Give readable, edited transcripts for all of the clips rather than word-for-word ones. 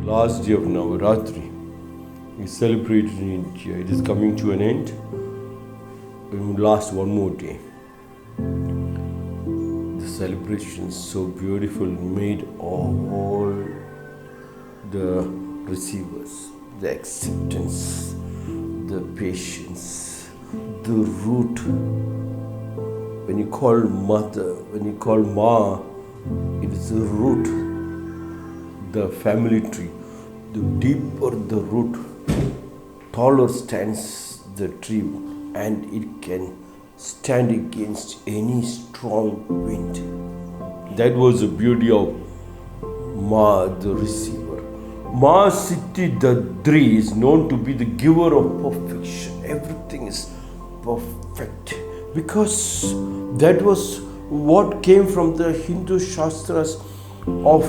last day of Navarathri is celebrated in India. It is coming to an end. It will last one more day. The celebration is so beautiful, made all the receivers, the acceptance, the patience, the root. When you call mother, when you call Ma, it is the root, the family tree. The deeper the root, taller stands the tree, and it can stand against any strong wind. That was the beauty of Ma, the receiver. Maa Siddhidatri is known to be the giver of perfection. Everything is perfect because that was what came from the Hindu Shastras of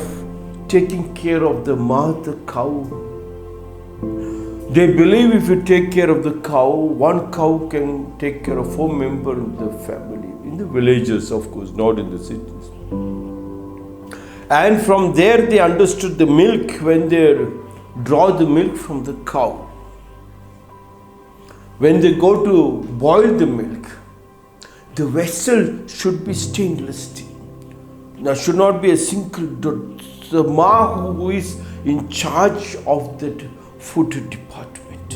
taking care of the mother cow. They believe if you take care of the cow, one cow can take care of 4 members in the family. In the villages, of course, not in the cities. And from there they understood the milk, when they draw the milk from the cow. When they go to boil the milk, the vessel should be stainless steel. There should not be a single dot. The Ma who is in charge of that food department.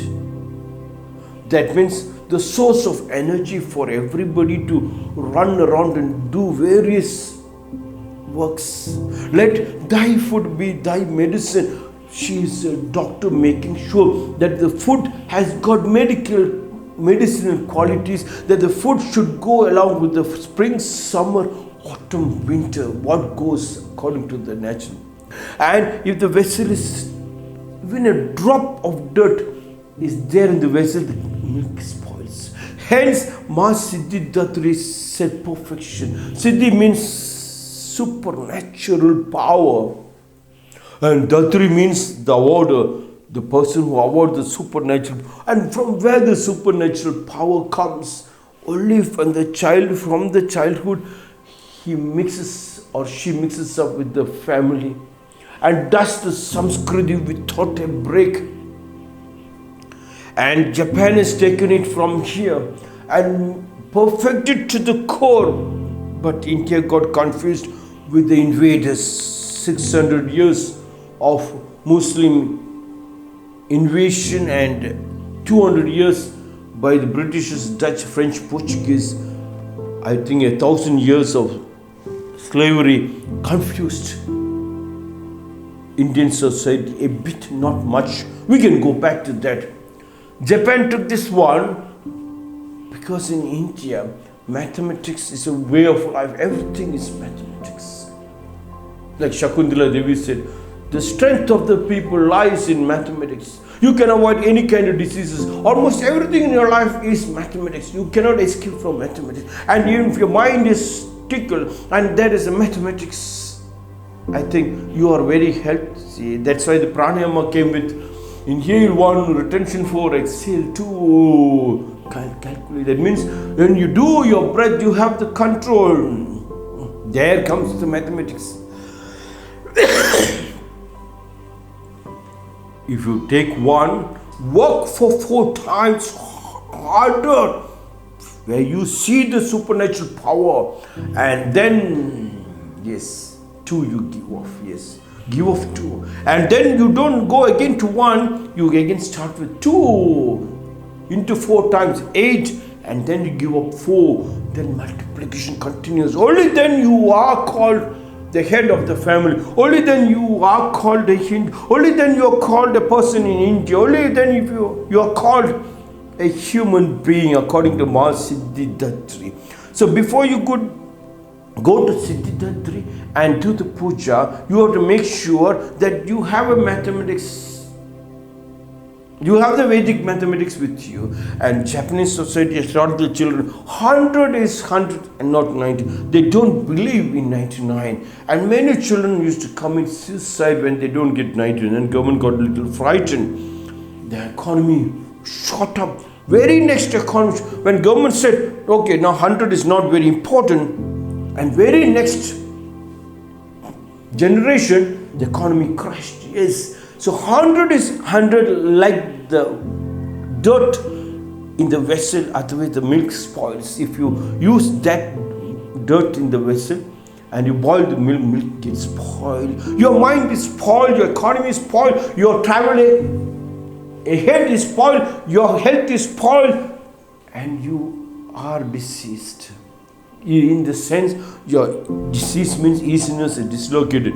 That means the source of energy for everybody to run around and do various works. Let thy food be thy medicine. She is a doctor making sure that the food has got medicinal qualities, that the food should go along with the spring, summer, autumn, winter, what goes according to the natural. And if the vessel is, even a drop of dirt is there in the vessel, the milk spoils. Hence, Maa Siddhidatri said perfection. Siddhi means supernatural power. And Dhatri means the awarder, the person who awards the supernatural. And from where the supernatural power comes? Only from the childhood, he mixes or she mixes up with the family and does the Samskriti without a break. And Japan has taken it from here and perfected to the core. But India got confused with the invaders. 600 years of Muslim invasion and 200 years by the Britishers, Dutch, French, Portuguese. I think 1,000 years of slavery confused Indian society a bit, not much. We can go back to that. Japan took this one because in India, mathematics is a way of life. Everything is mathematics. Like Shakuntala Devi said, the strength of the people lies in mathematics. You can avoid any kind of diseases. Almost everything in your life is mathematics. You cannot escape from mathematics. And even if your mind is tickled and there is a mathematics, I think you are very healthy. That's why the pranayama came with inhale 1, retention 4, exhale 2. Calculate. That means when you do your breath, you have the control. There comes the mathematics. If you take 1, work for 4 times harder, where you see the supernatural power, and then, yes, 2 you give off, yes, give off 2. And then you don't go again to 1, you again start with 2 into 4 times 8, and then you give up 4, then multiplication continues. Only then you are called the head of the family. Only then you are called a Hindu. Only then you are called a person in India. Only then if you are called a human being according to Maa Siddhidatri. So before you could go to Siddhidatri and do the puja, you have to make sure that you have a mathematics. You have the Vedic mathematics with you. And Japanese society has taught the children 100 is 100 and not 90. They don't believe in 99. And many children used to commit suicide when they don't get 99. And government got a little frightened. The economy shot up. Very next economy, when government said, okay, now 100 is not very important. And very next generation, the economy crashed. Yes, So 100 is 100, like the dirt in the vessel, otherwise the milk spoils. If you use that dirt in the vessel and you boil the milk, milk gets spoiled. Your mind is spoiled, your economy is spoiled, your travel ahead is spoiled, your health is spoiled, and you are deceased. In the sense, your disease means easiness is dislocated.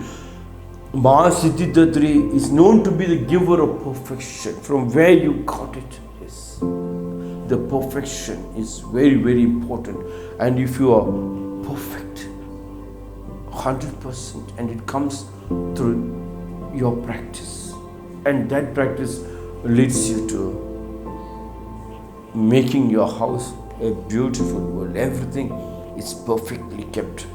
Maa Siddhidatri is known to be the giver of perfection. From where you got it, yes. The perfection is very, very important. And if you are perfect, 100%, and it comes through your practice, and that practice leads you to making your house a beautiful world. Everything is perfectly kept.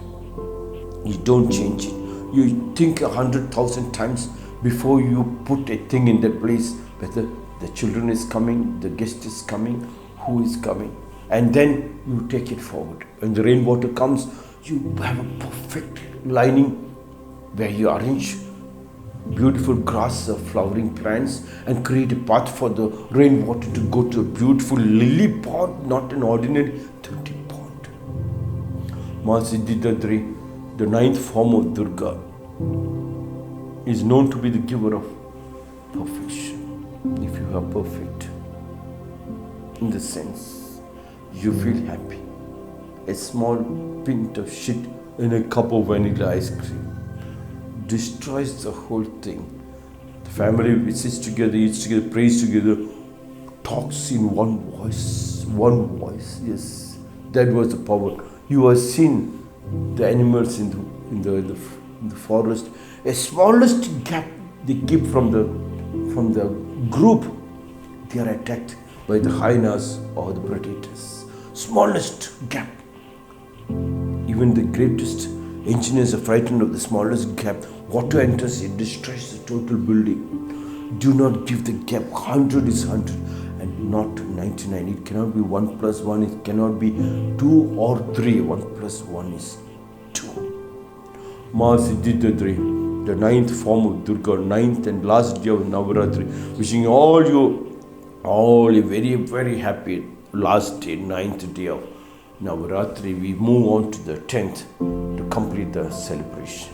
You don't change it. You think 100,000 times before you put a thing in that place, whether the children is coming, the guest is coming, who is coming, and then you take it forward. When the rainwater comes, you have a perfect lining where you arrange beautiful grass or flowering plants and create a path for the rainwater to go to a beautiful lily pond, not an ordinary dirty pond. Maa Siddhidatri, the 9th form of Durga, is known to be the giver of perfection. If you are perfect, in the sense, you feel happy. A small pint of shit in a cup of vanilla ice cream destroys the whole thing. The family sits together, eats together, prays together, talks in one voice. Yes, that was the power. You have seen the animals in the forest. A smallest gap they keep from the group, they are attacked by the hyenas or the predators. Smallest gap. Even the greatest engineers are frightened of the smallest gap. Water enters, it destroys the total building. Do not give the gap. 100 is 100 and not 99. It cannot be 1 plus 1. It cannot be 2 or 3. 1 plus 1 is 2. Maa Siddhidatri, the 9th form of Durga, 9th and last day of Navarathri. Wishing all a very, very happy last day, 9th day of Navarathri. We move on to the 10th to complete the celebration.